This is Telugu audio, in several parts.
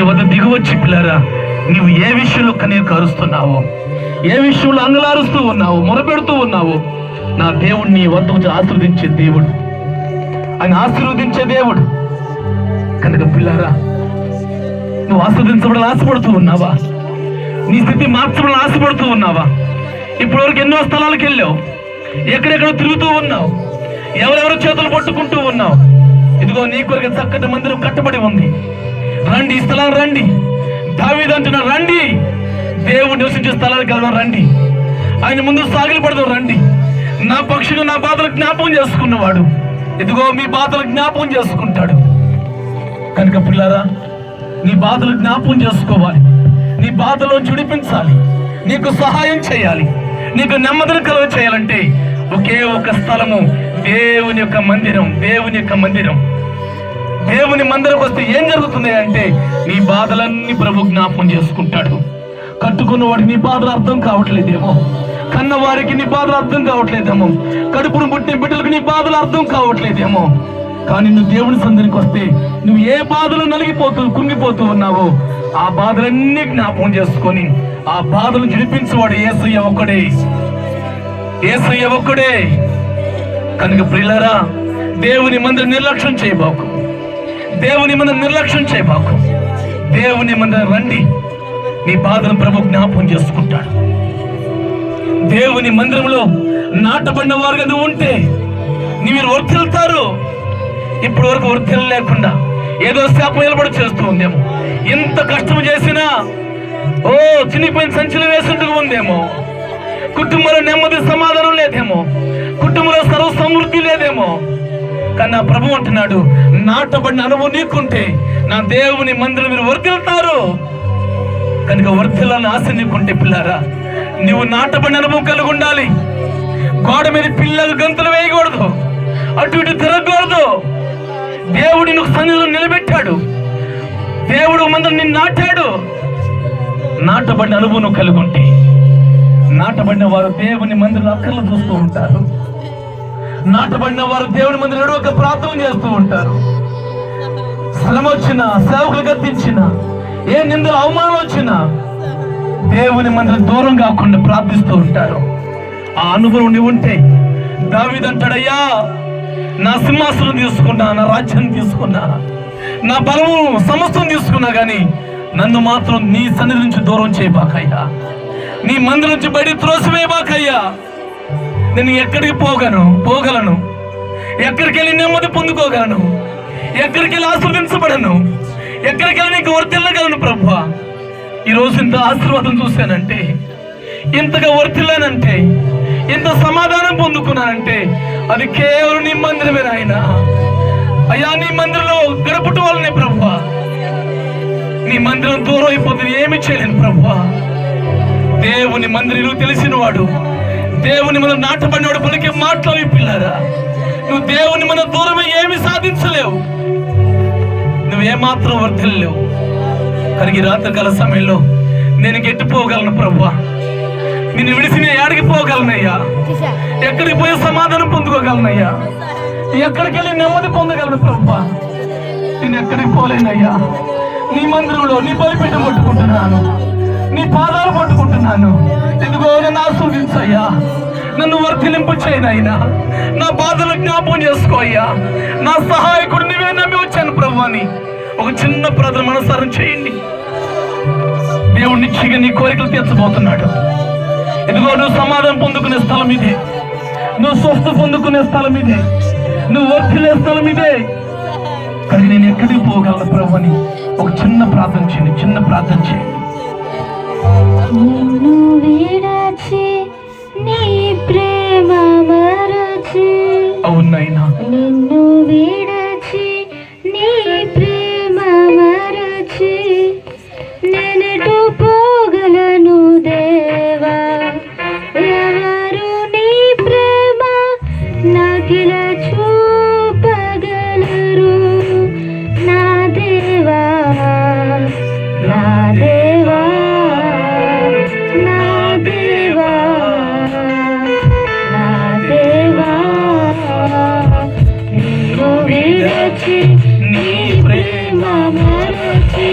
వద్ద దిగువచ్చి పిల్లరా, నీవు ఏ విషయంలో కన్నీరు కారుస్తున్నావో, ఏ విషయంలో అంగలారుస్తూ ఉన్నావు, మొరపెడుతూ ఉన్నావు, నా దేవుడు నీ వద్ద వచ్చి ఆశీర్వదించే దేవుడు, ఆయన ఆశీర్వదించే దేవుడు. కనుక పిల్లరా, నువ్వు ఆశీర్వదించబడాలని ఆశపడుతూ ఉన్నావా? నీ స్థితి మార్చబడాలని ఆశపడుతూ ఉన్నావా? ఇప్పటివరకు ఎన్నో స్థలాలకు వెళ్ళావు, ఎక్కడెక్కడ తిరుగుతూ ఉన్నావు, ఎవరెవరో చేతులు పట్టుకుంటూ ఉన్నావు. ఇదిగో నీ కొరకు చక్కటి మందిరం కట్టబడి ఉంది. రండి, ఈ స్థలాన్ని రండి. దావీదు అంటున్నాడు, రండి, దేవుడు నివసించే స్థలానికి వెళ్దాం, రండి, ఆయన ముందు సాగిలి పడదాం, రండి. నా పక్షులు నా బాధలు జ్ఞాపకం చేసుకున్నవాడు ఇదిగో మీ బాధలు జ్ఞాపకం చేసుకుంటాడు. కనుక పిల్లరా, నీ బాధలు జ్ఞాపకం చేసుకోవాలి, నీ బాధలో చుడిపించాలి, నీకు సహాయం చేయాలి, నీకు నెమ్మదిని కలుగ చేయాలంటే ఒకే ఒక స్థలము, దేవుని యొక్క మందిరం. దేవుని యొక్క మందిరం, దేవుని మందిరం వస్తే ఏం జరుగుతుంది అంటే నీ బాధలన్నీ ప్రభు జ్ఞాపకం చేసుకుంటాడు. కట్టుకున్నవాడికి నీ బాధలు అర్థం కావట్లేదేమో, కన్నవారికి నీ బాధలు అర్థం కావట్లేదేమో, కడుపును పుట్టిన బిడ్డలకు నీ బాధలు అర్థం కావట్లేదేమో, కానీ నువ్వు దేవుని సన్నిధికి వస్తే నువ్వు ఏ బాధలు నలిగిపోతూ కుంగిపోతూ ఉన్నావో ఆ బాధలన్నీ జ్ఞాపకం చేసుకొని ఆ బాధలు విడిపించేవాడు యేసయ్య ఒక్కడే, యేసయ్య ఒక్కడే. కనుక ప్రియులారా, దేవుని మందిరం నిర్లక్ష్యం చేయబాకు, దేవుని మందిరం నిర్లక్ష్యం చేయబాకు. దేవుని మందిరం రండి, నీ బాధను ప్రభు జ్ఞాపకం చేసుకుంటాడు. దేవుని మందిరంలో నాటబడిన వారుగా నువ్వు ఉంటే మీరు వర్తిల్తారు. ఇప్పటి వరకు వర్తిల్ లేకుండా ఏదో శాపం నిలబడి చేస్తూ ఉందేమో, ఎంత కష్టం చేసినా చినిపోయిన సంచులు వేసినట్టుగా ఉందేమో, కుటుంబంలో నెమ్మది సమాధానం లేదేమో, కుటుంబంలో సర్వ సమృద్ధి లేదేమో. కానీ నా ప్రభు అంటున్నాడు, నాటబడిన అనుభవం నీకుంటే నా దేవుని మందిరం మీరు వర్తిల్తారు. కనుక వర్తిల్లని ఆశ నీకుంటే పిల్లారా, నువ్వు నాటబడిన అనుభవం కలిగి ఉండాలి. గోడ మీద పిల్లలు గంతులు వేయకూడదు, అటు ఇటు తిరగకూడదు. దేవుడు నువ్వు సన్నిధిలో నిలబెట్టాడు, దేవుడు మందిరం నిన్ను నాటాడు. నాటబడిన అనుభవం నువ్వు కలిగి ఉంటే, నాటబడిన వారు దేవుని మందిరం అక్కర్లు చూస్తూ ఉంటారు, నాటబడిన వారు దేవుని మందిరం ఒక ప్రార్థన చేస్తూ ఉంటారు. శ్రమ వచ్చినా, సేవకులు గద్దించినా, ఏ నిందలు అవమానం వచ్చినా దేవుని మందిరం దూరం కాకుండా ప్రార్థిస్తూ ఉంటారు. ఆ అనుభవం నువ్వు ఉంటే దావీదు అంటాడయ్యా, నా సింహాసనం తీసుకున్నా, నా రాజ్యాన్ని తీసుకున్నా, నా బలము సమస్తం తీసుకున్నా, కానీ నన్ను మాత్రం నీ సన్నిధి నుంచి దూరం చేయబాకయ్యా, నీ మందిరం నుంచి బయట త్రోసివేయబాకయ్యా. నేను ఎక్కడికి పోగలను, ఎక్కడికి వెళ్ళి నెమ్మది పొందుకోగలను, ఎక్కడికి వెళ్ళి ఆశీర్వదించబడను, ఎక్కడికి వెళ్ళి నీకు వర్తిల్లగలను. ప్రభువా, ఈరోజు ఇంత ఆశీర్వాదం చూశానంటే, ఇంతగా వర్తిల్లానంటే, ఇంత సమాధానం పొందుకున్నానంటే అది కేవలం నీ మందిరమే నాయన. అయ్యా, నీ మందిరంలో గడపటం వల్లనే ప్రభువా. నీ మందిరం దూరం అయిపోతుంది, ఏమి చేయలేను ప్రభువా. దేవుని మందిరం తెలిసిన వాడు, దేవుని మన నాటబడినవాడు పలికే మాటలు పిల్లారా, నువ్వు దేవుని మన దూరమే ఏమి సాధించలేవు, నువ్వేమాత్రం వర్తిల్లేవు. కరిగి రాత్రికాల సమయంలో నేను గెట్టిపోగలను ప్రభువా, నిన్ను విడిసి నేను ఎక్కడికి పోగలనయ్యా, ఎక్కడికి పోయి సమాధానం పొందుకోగలనయ్యా, ఎక్కడికి వెళ్ళి నెమ్మది పొందగలను ప్రభువా. నేను ఎక్కడికి పోలేనయ్యా, నీ మందిరంలో నీ బలిపీఠం పట్టుకుంటున్నాను, నీ పాదాలు పట్టుకుంటున్నాను. ఇదిగో నన్ను ఆస్వాదించయ్యా, నన్ను వర్తిలింపు చేయనైనా, నా బాధలు జ్ఞాపకం చేసుకో అయ్యా. నా సహాయకుడు నీవే నమ్మి వచ్చాను ప్రభు అని ఒక చిన్న ప్రార్థన మనసారం చేయండి. దేవుడు నిశ్చయంగా నీ కోరికలు తీర్చబోతున్నాడు. ఇదిగో నువ్వు సమాధానం పొందుకునే స్థలం ఇదే, నువ్వు స్వస్థ పొందుకునే స్థలం ఇదే, నువ్వు వర్తిలే స్థలం ఇదే. కానీ నేను ఎక్కడికి పోగలను ప్రభు అని ఒక చిన్న ప్రార్థన చేయండి, చిన్న ప్రార్థన చేయండి. అవునైనా నిన్ను విడచి నీ ప్రేమ మరచి నేనెటు పోగలను దేవా, ఎవరు నీ ప్రేమ నాకిలా చూపగలరు. నా దేవా, నా దేవా, నా దేవా, నా దేవా, నిన్ను విడచి నీ ప్రేమ మరచి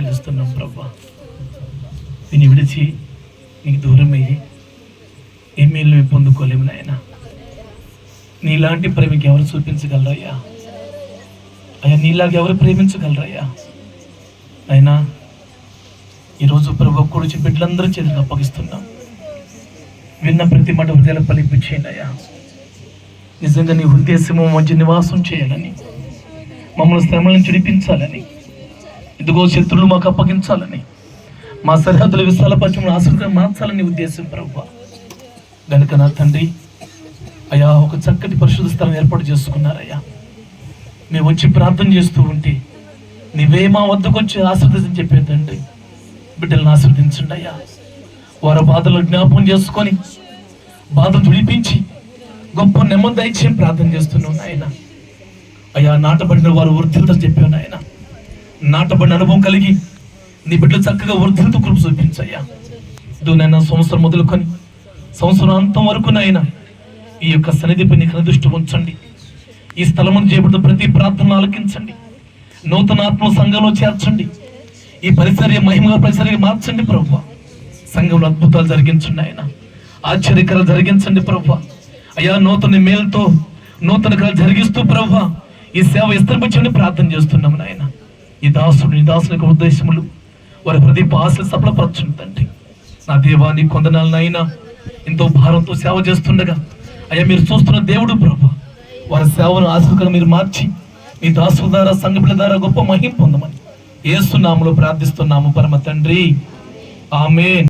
చెల్లిస్తున్నాం ప్రభా. దీన్ని విడిచి నీకు దూరం అయ్యి ఏ మేలు పొందుకోలేము నాయన. నీలాంటి ప్రేమకి ఎవరు చూపించగలరయ్యా? అయ్యా నీలాగా ఎవరు ప్రేమించగలరయ్యా? అయినా ఈరోజు ప్రభు కూర్చి బిడ్డలందరూ చేతులకు అప్పగిస్తున్నాం. విన్న ప్రతి మాట హృదయాల ఫలించేయండి అయ్యా. నిజంగా నీ ఉద్దేశము మధ్య నివాసం చేయాలని, మమ్మల్ని శ్రమల నుంచి విడిపించాలని, ఇదిగో శత్రువులు మాకు అప్పగించాలని, మా సరిహద్దుల విశాలపరచమని ఆశీర్వాదం మార్చాలని ఉద్దేశం ప్రభు. గనుక నా తండ్రి అయ్యా ఒక చక్కటి పరిశుద్ధ స్థలం ఏర్పాటు చేసుకున్నారయ్యా. మేము వచ్చి ప్రార్థన చేస్తూ ఉంటే నీవే మా వద్దకు వచ్చి ఆశీర్వదించి చెప్పే తండ్రి, బిడ్డలను ఆశీర్వదించండి అయ్యా. వారి బాధలు జ్ఞాపకం చేసుకొని బాధలు విడిపించి గొప్ప నెమ్మది దయచేసి ప్రార్థన చేస్తున్నావు నాయన. అయ్యా నాటబడిన వారు వృద్ధితో చెప్పావు నాయన. నాటబడిన అనుభవం కలిగి నీ బిడ్డలు చక్కగా వృద్ధితో కృప చూపించయ్యా. ఇదోనైనా సంవత్సరం మొదలుకొని సంవత్సరాంతం వరకు నాయన ఈ యొక్క సన్నిధిపై నీకు దృష్టి ఉంచండి. ఈ స్థలము చేయబడిన ప్రతి ప్రార్థన ఆలకించండి. నూతన ఆత్మ సంఘంలో చేర్చండి. ఈ పరిసర మహిమగా పరిసర మార్చండి ప్రభు. సంఘంలో అద్భుతాలు జరిగించండి ఆయన. ఆశ్చర్యకరాలు జరిగించండి ప్రభు. అయ్యా నూతన మేలుతో నూతన కళలు జరిగిస్తూ ప్రభు ఈ సేవ విస్తరించండి ప్రార్థన చేస్తున్నాము నాయన. ఈ దాసుని యొక్క ఉద్దేశములు వారి హృదయ ఆశలు సఫలపరచండి తండ్రి. నా దేవా నీ కొందనాలనైనా ఎంతో భారంతో సేవ చేస్తుండగా అయ్యా మీరు చూస్తున్న దేవుడు ప్రభు, వారి సేవను ఆశీర్వాదంగా మీరు మార్చి మీ దాసుల ద్వారా సంఘ బిడ్డల ద్వారా గొప్ప మహిమ పొందమని యేసు నామములో ప్రార్థిస్తున్నాము పరమ తండ్రి. ఆమేన్.